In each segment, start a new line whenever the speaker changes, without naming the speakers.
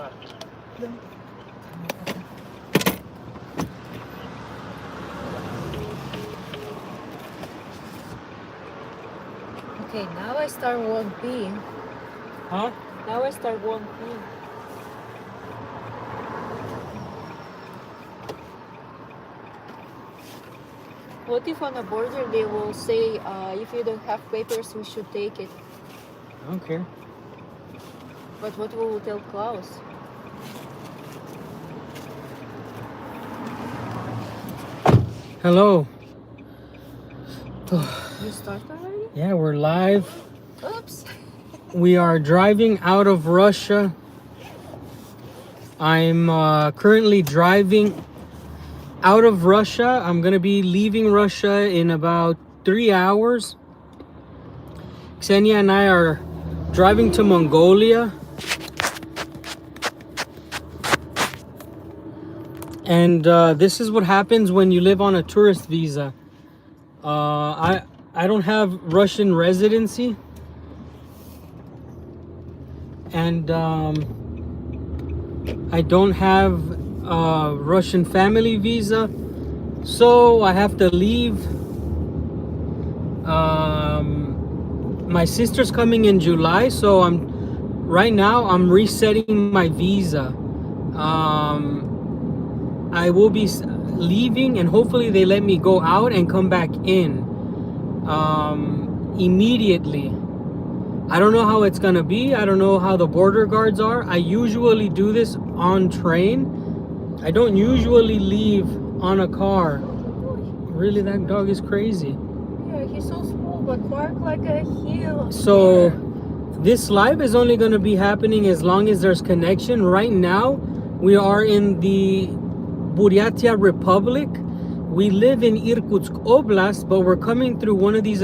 Okay, now I start 1P.
Huh?
Now I start 1P. What if on the border they will say, if you don't have papers, we should take it?
I don't care.
But what will we tell Klaus?
Hello.
You start already?
Yeah, we're live.
Oops.
We are driving out of Russia. I'm currently driving out of Russia. I'm gonna be leaving Russia in about 3 hours. Ksenia and I are driving to Mongolia. And this is what happens when you live on a tourist visa. I don't have Russian residency. And I don't have a Russian family visa. So I have to leave. My sister's coming in July, so right now I'm resetting my visa. I will be leaving, and hopefully they let me go out and come back in immediately. I don't know how it's gonna be. I don't know how the border guards are. I usually do this on train. I don't usually leave on a car. Really, that dog is crazy.
Yeah, he's so small, but bark like a heel.
So this live is only gonna be happening as long as there's connection. Right now, we are in the Buryatia Republic. We live in Irkutsk Oblast, but we're coming through one of these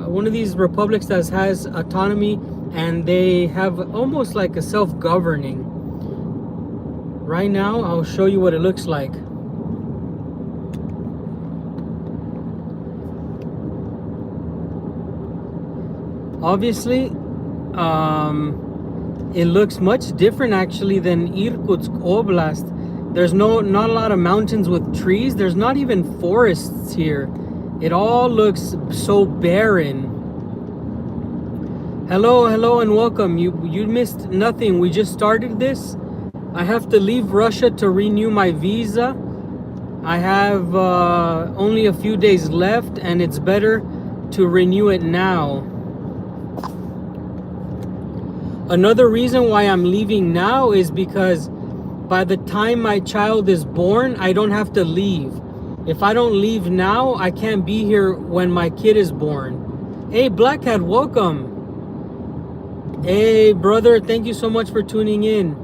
one of these republics that has autonomy, and they have almost like a self-governing. Right now, I'll show you what it looks like. Obviously, it looks much different actually than Irkutsk Oblast. There's not a lot of mountains with trees. There's not even forests here. It all looks so barren. Hello, and welcome. You missed nothing. We just started this. I have to leave Russia to renew my visa. I have only a few days left, and it's better to renew it now. Another reason why I'm leaving now is because by the time my child is born, I don't have to leave. If I don't leave now, I can't be here when my kid is born. Hey, Blackhead, welcome. Hey, brother, thank you so much for tuning in.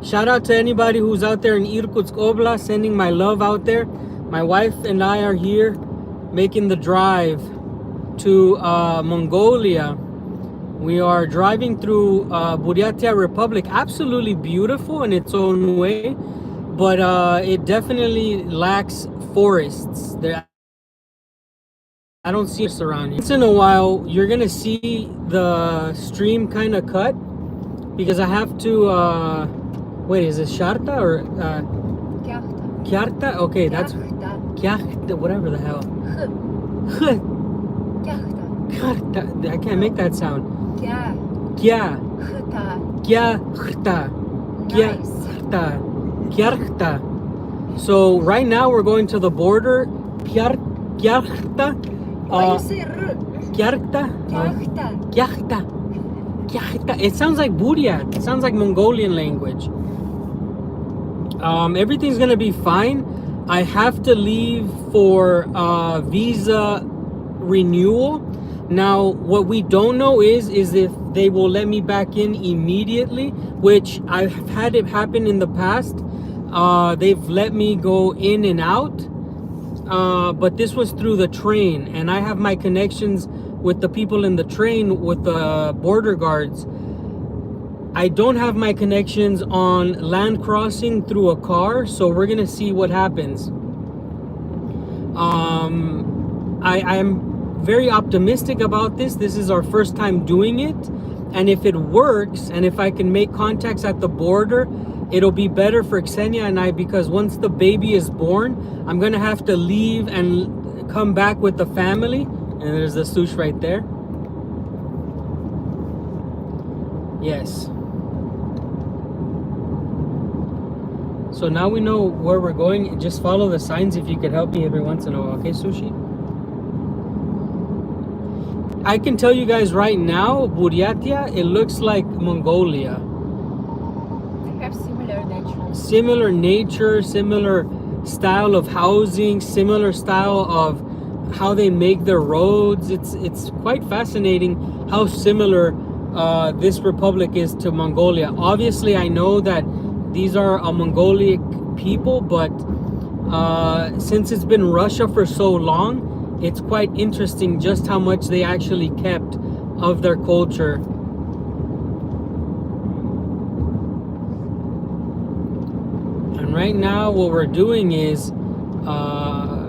Shout out to anybody who's out there in Irkutsk Oblast, sending my love out there. My wife and I are here making the drive to Mongolia. We are driving through Buryatia Republic. Absolutely beautiful in its own way, but it definitely lacks forests. I don't see it around here. Once in a while, you're gonna see the stream kind of cut because I have to. Wait, is it Sharta or Kyarta? Okay, that's Kyarta, whatever the hell. Kyarta. I can't make that sound. Kyarta. So right now we're going to the border. Kyarta.
Why you say
Kyarta. It sounds like Buryat. It sounds like Mongolian language. Everything's gonna be fine. I have to leave for visa renewal. Now, what we don't know is if they will let me back in immediately, which I've had it happen in the past. They've let me go in and out, but this was through the train, and I have my connections with the people in the train, with the border guards. I don't have my connections on land crossing through a car, so we're gonna see what happens. I'm very optimistic about this. This is our first time doing it, And if it works, and if I can make contacts at the border, it'll be better for Xenia and I, because once the baby is born, I'm gonna have to leave and come back with the family. And there's the sush right there. Yes. So now we know where we're going. Just follow the signs if you could help me every once in a while, okay, Sushi? I can tell you guys right now, Buryatia, it looks like Mongolia.
They have similar nature.
Similar nature, similar style of housing, similar style of how they make their roads. It's quite fascinating how similar this republic is to Mongolia. Obviously, I know that these are a Mongolic people, but since it's been Russia for so long, it's quite interesting just how much they actually kept of their culture. And right now what we're doing is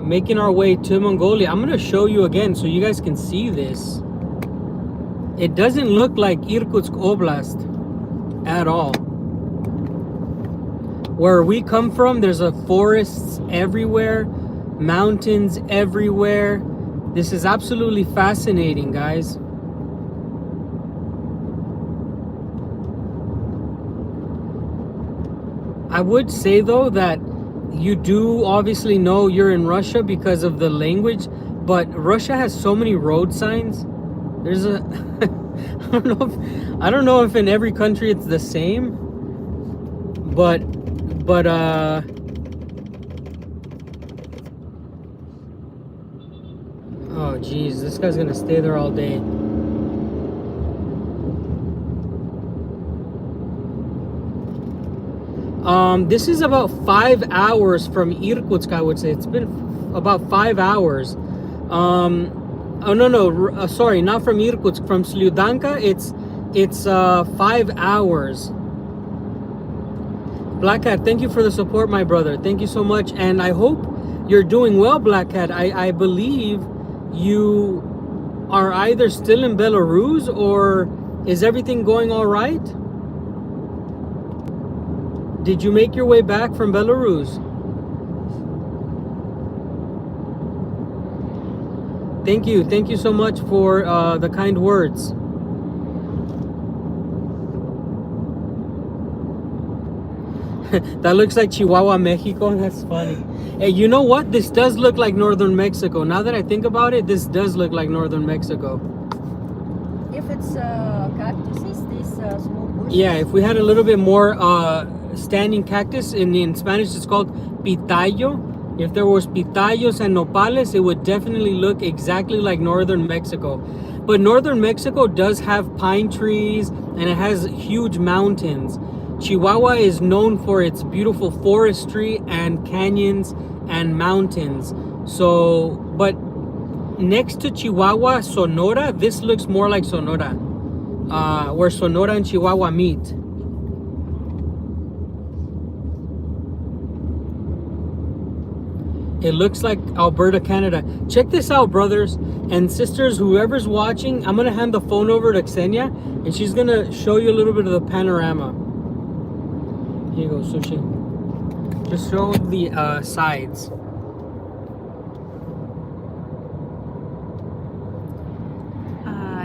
making our way to Mongolia. I'm gonna show you again so you guys can see this. It doesn't look like Irkutsk Oblast at all. Where we come from, there's forests everywhere, mountains everywhere. This is absolutely fascinating, guys. I would say though that you do obviously know you're in Russia because of the language, but Russia has so many road signs. There's a I don't know if in every country it's the same, but oh geez, this guy's gonna stay there all day. This is about 5 hours from Irkutsk, I would say. It's been about 5 hours. Oh no, sorry, not from Irkutsk, from Slyudanka. It's 5 hours. Black Cat, thank you for the support, my brother. Thank you so much, and I hope you're doing well, Black Cat. I believe you are either still in Belarus, or is everything going all right? Did you make your way back from Belarus? Thank you so much for the kind words. That looks like Chihuahua, Mexico. That's funny. Hey, you know what? This does look like northern Mexico. Now that I think about it, this does look like northern Mexico.
If it's cactuses, these small bushes.
Yeah, if we had a little bit more standing cactus, in Spanish it's called pitayo. If there was pitayos and nopales, it would definitely look exactly like northern Mexico. But northern Mexico does have pine trees and it has huge mountains. Chihuahua is known for its beautiful forestry and canyons and mountains. So, but next to Chihuahua, Sonora, this looks more like Sonora, where Sonora and Chihuahua meet. It looks like Alberta, Canada. Check this out, brothers and sisters, whoever's watching. I'm gonna hand the phone over to Xenia, and she's gonna show you a little bit of the panorama. Here you go, Sushi. Just show the sides.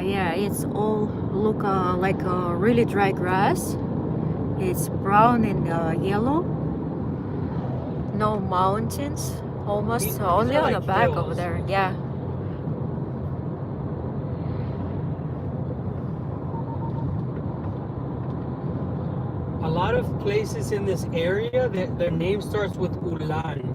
Yeah, it's all look like really dry grass. It's brown and yellow. No mountains. Almost
These
only
are
on the
like
back
hills.
over there. Yeah.
A lot of places in this area, their name starts with Ulan.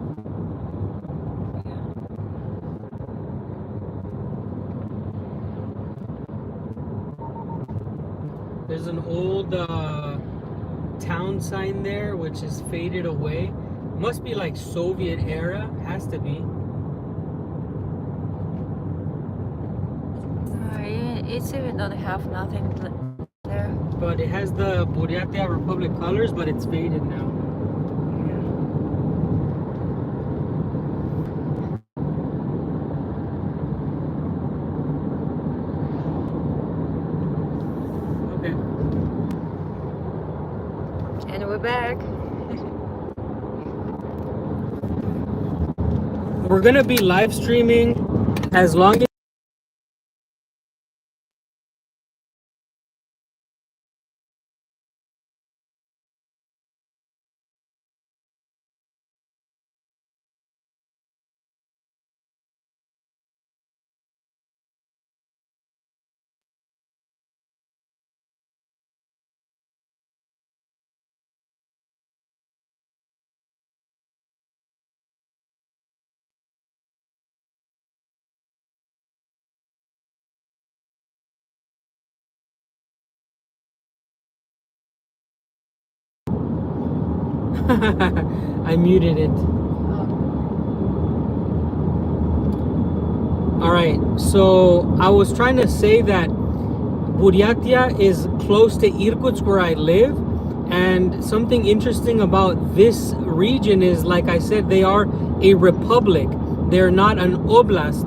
There's an old town sign there, which is faded away. Must be like Soviet era, has to be.
It's even don't have nothing there.
But it has the Buryatia Republic colors, but it's faded now.
we're back.
We're gonna be live streaming as long as I muted it. All right, so I was trying to say that Buryatia is close to Irkutsk where I live, and something interesting about this region is, like I said, they are a republic. They're not an oblast,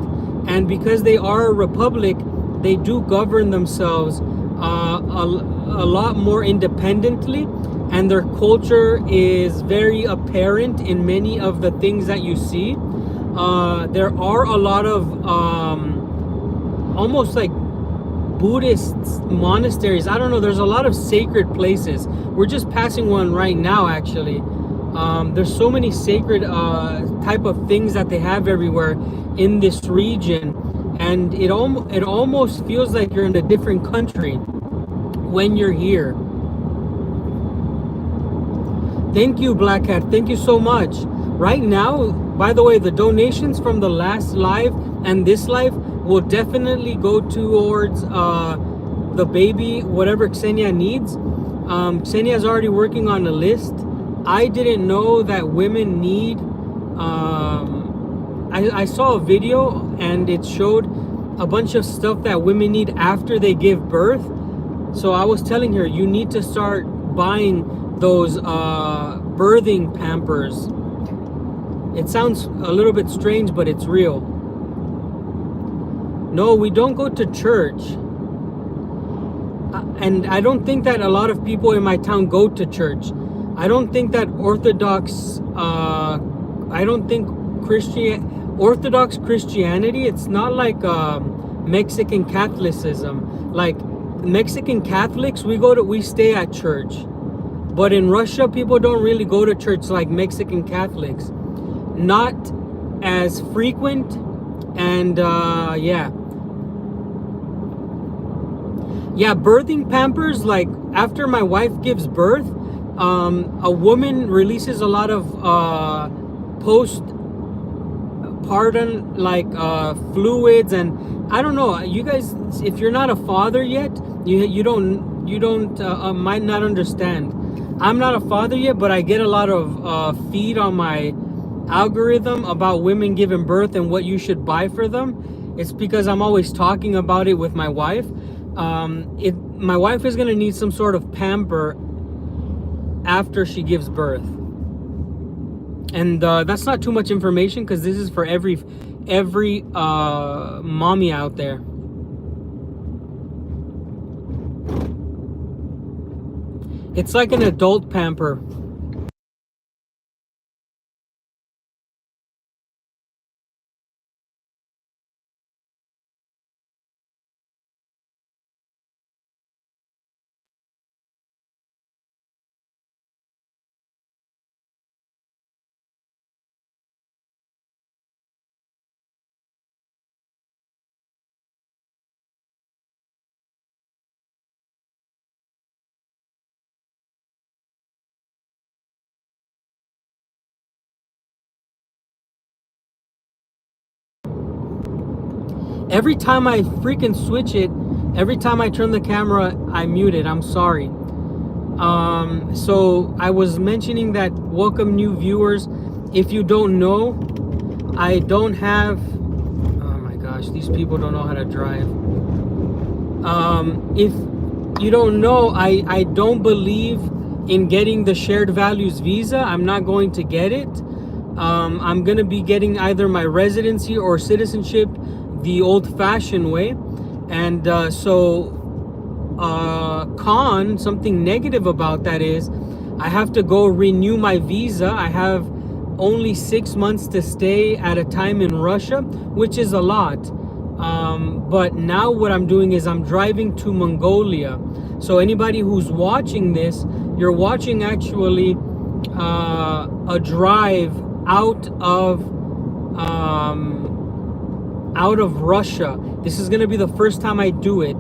and because they are a republic, they do govern themselves a lot more independently, and their culture is very apparent in many of the things that you see. There are a lot of almost like Buddhist monasteries. I don't know, there's a lot of sacred places. We're just passing one right now, actually. There's so many sacred type of things that they have everywhere in this region, and it almost feels like you're in a different country when you're here. Thank you, Black Cat. Thank you so much. Right now, by the way, the donations from the last live and this live will definitely go towards the baby, whatever Ksenia needs. Ksenia is already working on a list. I didn't know that women need... I saw a video and it showed a bunch of stuff that women need after they give birth. So I was telling her, you need to start buying those birthing pampers. It sounds a little bit strange, but it's real. No, we don't go to church. And I don't think that a lot of people in my town go to church. I don't think that Orthodox, Orthodox Christianity, it's not like Mexican Catholicism. Like Mexican Catholics, we stay at church. But in Russia, people don't really go to church like Mexican Catholics. Not as frequent, and yeah, birthing pampers, like after my wife gives birth, a woman releases a lot of postpartum like fluids, and I don't know, you guys, if you're not a father yet, you don't might not understand. I'm not a father yet, but I get a lot of feed on my algorithm about women giving birth and what you should buy for them. It's because I'm always talking about it with my wife. My wife is gonna need some sort of pamper after she gives birth, and that's not too much information because this is for every mommy out there. It's like an adult pamper. Every time I freaking switch it, every time I turn the camera, I mute it. I'm sorry. So I was mentioning that welcome new viewers. If you don't know, I don't have... Oh my gosh, these people don't know how to drive. If you don't know, I don't believe in getting the shared values visa. I'm not going to get it. I'm going to be getting either my residency or citizenship the old-fashioned way, and something negative about that is I have to go renew my visa. I have only 6 months to stay at a time in Russia, which is a lot. But now what I'm doing is I'm driving to Mongolia. So anybody who's watching this, you're watching actually a drive out of Russia. This is gonna be the first time I do it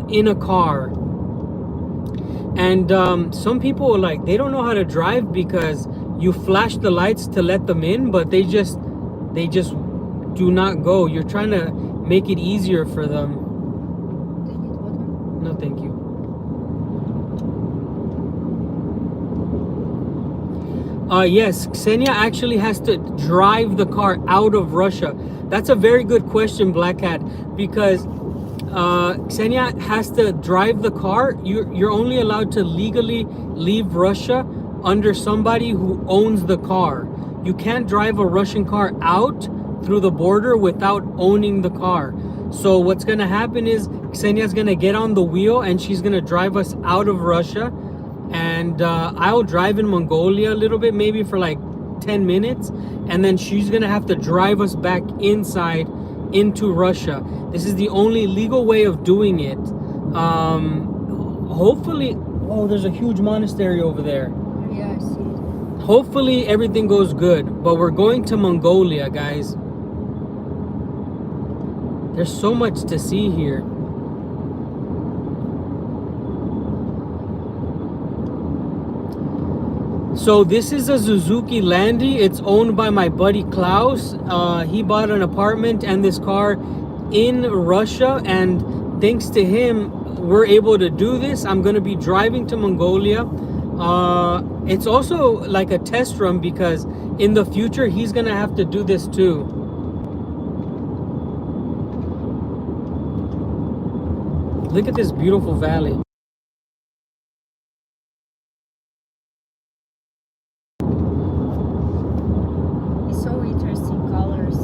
in a car. And some people are like, they don't know how to drive because you flash the lights to let them in, but they just do not go. You're trying to make it easier for them.
Do you need water?
No, thank you. Yes, Ksenia actually has to drive the car out of Russia. That's a very good question, Black Hat, because Ksenia has to drive the car. You're only allowed to legally leave Russia under somebody who owns the car. You can't drive a Russian car out through the border without owning the car. So what's gonna happen is Ksenia's gonna get on the wheel and she's gonna drive us out of Russia. And I'll drive in Mongolia a little bit, maybe for like 10 minutes. And then she's gonna have to drive us back inside into Russia. This is the only legal way of doing it. Hopefully, oh, there's a huge monastery over there.
Yeah, I see it.
Hopefully everything goes good, but we're going to Mongolia, guys. There's so much to see here. So this is a Suzuki Landy. It's owned by my buddy Klaus. He bought an apartment and this car in Russia, and thanks to him, we're able to do this. I'm gonna be driving to Mongolia. It's also like a test run because in the future, he's gonna have to do this too. Look at this beautiful valley.
It's so interesting colors.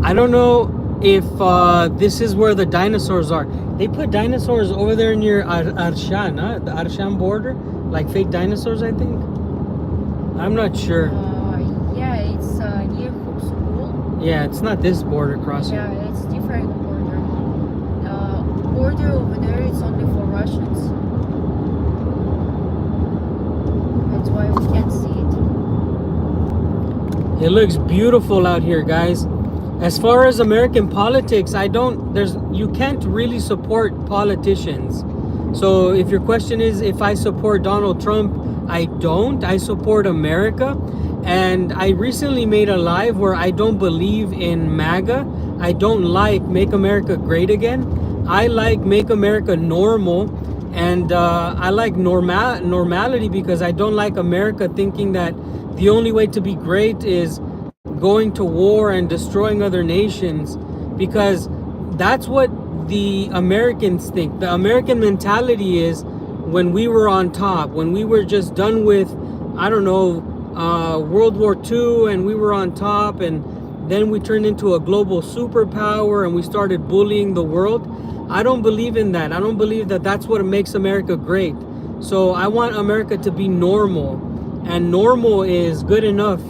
I don't know if this is where the dinosaurs are. They put dinosaurs over there near Arshan, huh? The Arshan border, like fake dinosaurs, I think. I'm not sure.
Yeah, it's near Hoop School.
Yeah, it's not this border crossing.
Yeah, it's different border. Border over there is only for Russians. That's why we can't see it.
It looks beautiful out here, guys. As far as American politics, you can't really support politicians. So if your question is if I support Donald Trump, I don't. I support America. And I recently made a live where I don't believe in MAGA. I don't like Make America Great Again. I like Make America Normal. And I like normality because I don't like America thinking that the only way to be great is going to war and destroying other nations, because that's what the Americans think. The American mentality is when we were on top, when we were just done with, I don't know, World War II and we were on top, and then we turned into a global superpower and we started bullying the world. I don't believe in that. I don't believe that that's what makes America great. So I want America to be normal, and normal is good enough.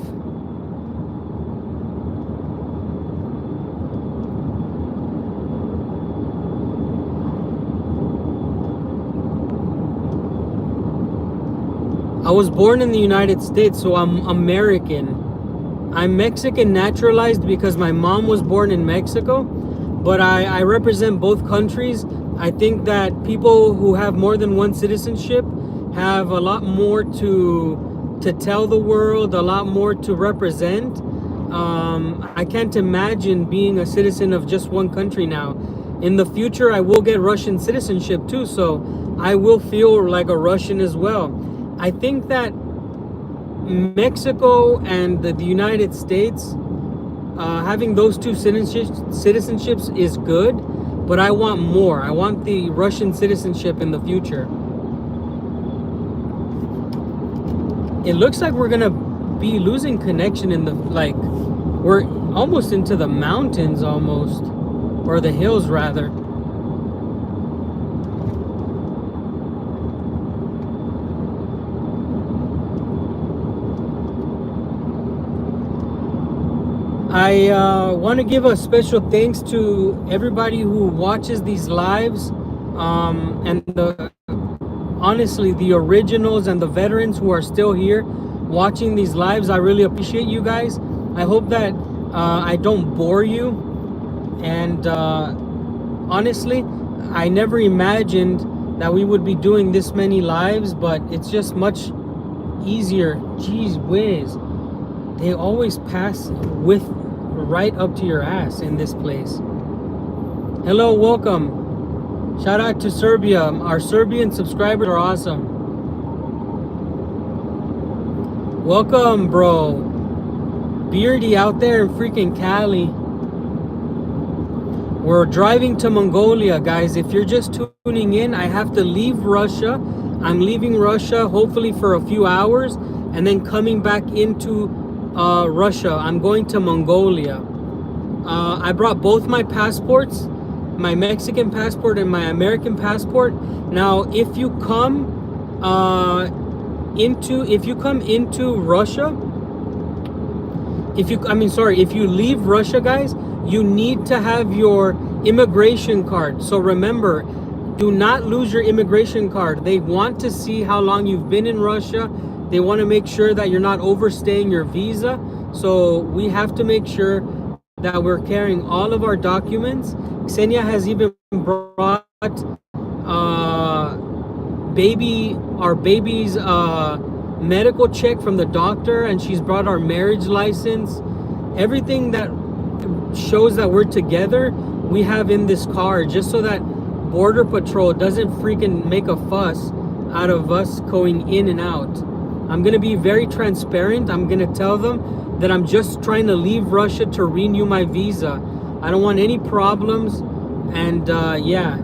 I was born in the United States, so I'm American. I'm Mexican naturalized because my mom was born in Mexico, but I represent both countries. I think that people who have more than one citizenship have a lot more to tell the world, a lot more to represent. I can't imagine being a citizen of just one country now. In the future, I will get Russian citizenship too, so I will feel like a Russian as well. I think that Mexico and the United States, having those two citizenships is good, but I want more. I want the Russian citizenship in the future. It looks like we're gonna be losing connection in the, like, We're almost into the mountains almost, or the hills rather. I want to give a special thanks to everybody who watches these lives, and honestly, the originals and the veterans who are still here watching these lives. I really appreciate you guys. I hope that I don't bore you. And honestly, I never imagined that we would be doing this many lives, but it's just much easier. Jeez whiz. They always pass with right up to your ass in this place. Hello, welcome. Shout out to Serbia. Our Serbian subscribers are awesome. Welcome, bro. Beardy out there in freaking Cali. We're driving to Mongolia, guys. If you're just tuning in, I have to leave Russia. I'm leaving Russia hopefully for a few hours and then coming back into Russia. I'm going to Mongolia. I brought both my passports, my Mexican passport and my American passport. Now, if you come into Russia, if you leave Russia, guys, you need to have your immigration card. So remember, do not lose your immigration card. They want to see how long you've been in Russia. They want to make sure that you're not overstaying your visa. So we have to make sure that we're carrying all of our documents. Ksenia has even brought our baby's medical check from the doctor, and she's brought our marriage license. Everything that shows that we're together, we have in this car, just so that Border Patrol doesn't freaking make a fuss out of us going in and out. I'm gonna be very transparent. I'm gonna tell them that I'm just trying to leave Russia to renew my visa. I don't want any problems, and yeah.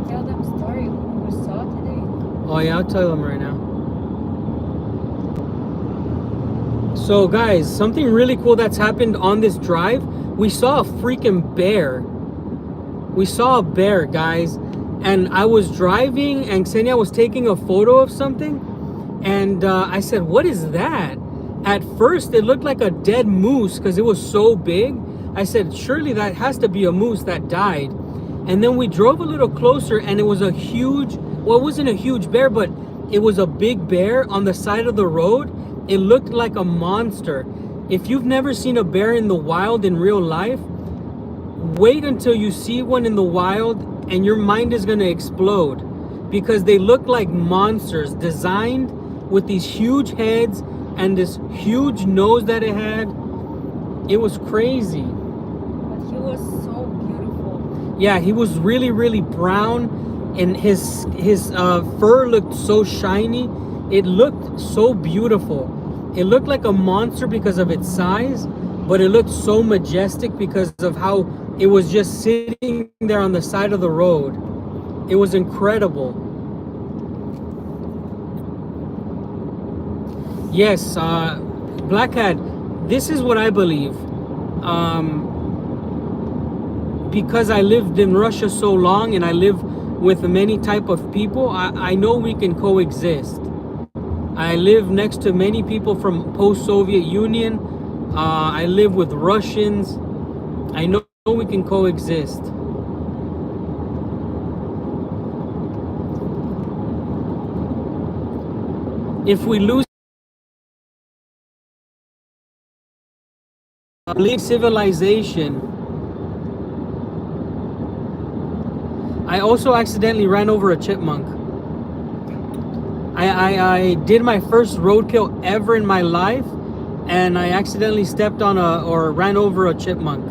Tell them story who we saw today.
Oh yeah, I'll tell them right now. So guys, something really cool that's happened on this drive. We saw a freaking bear. We saw a bear, guys. And I was driving and Ksenia was taking a photo of something. And I said, what is that? At first, it looked like a dead moose because it was so big. I said, surely that has to be a moose that died. And then we drove a little closer and it was a huge, well, it wasn't a huge bear, but it was a big bear on the side of the road. It looked like a monster. If you've never seen a bear in the wild in real life, wait until you see one in the wild and your mind is going to explode, because they look like monsters designed with these huge heads and this huge nose that it had. It was crazy.
But he was so beautiful.
Yeah, he was really, really brown, and his fur looked so shiny. It looked so beautiful. It looked like a monster because of its size, but it looked so majestic because of how it was just sitting there on the side of the road. It was incredible. Yes, Black Hat, this is what I believe. Because I lived in Russia so long and I live with many type of people, I know we can coexist. I live next to many people from post-Soviet Union. I live with Russians. I know we can coexist. If we lose civilization. I also accidentally ran over a chipmunk. I did my first roadkill ever in my life, and I accidentally stepped on or ran over a chipmunk.